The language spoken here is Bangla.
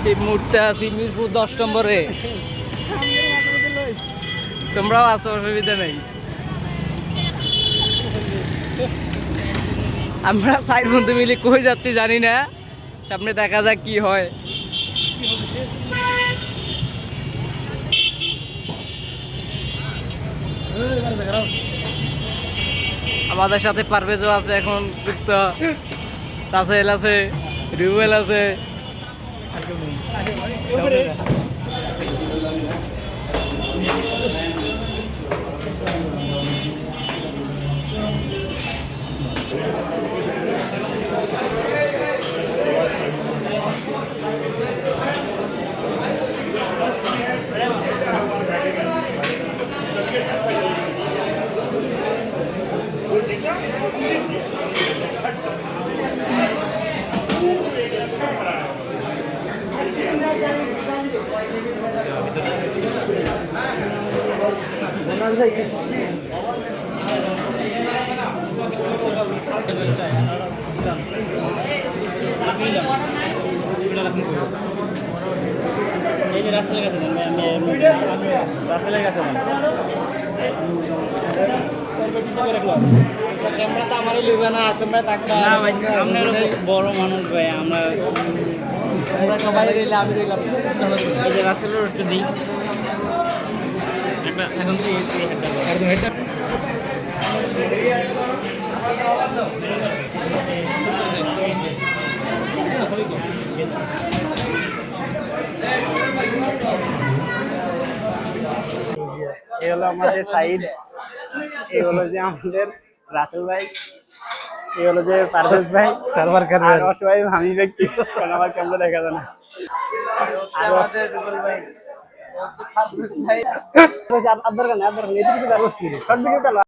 এই মুহূর্তে আছি মিরপুর 10 নম্বরে। তোমরাও আছো, অসুবিধা নেই। আমরা 4 বন্ধু মিলে কই যাচ্ছি জানি না, সামনে দেখা যাক কি হয়। আমাদের সাথে পারভেজও আছে, এখন গুপ্তা তাসেল আছে, রিউয়েল আছে। এই যে রাসেলের কাছে রাসেলের কাছে ক্যামেরা তো আমারই লিবে না, তোমরা থাকবা না ভাই, আমরা বড় মানুষ ভাই, আমরা সবাই রইলে আমি রইলাম। এই যে রাসেলের একটু দিই একটা, এখন তো একদম এই হলো আমাদের সাইদ, এই হলো যে আমাদের রাসেল ভাই, এই হলো যে পারভেজ ভাই, সার্ভার আর অসহায় আমি ব্যক্তি, কারণ আমার ক্যামেরা দেখা যায় না। আর আমাদের রুবেল ভাই, আপনার কাছে আপনার এদিকে ব্যবস্থা শর্ট ভিডিওটা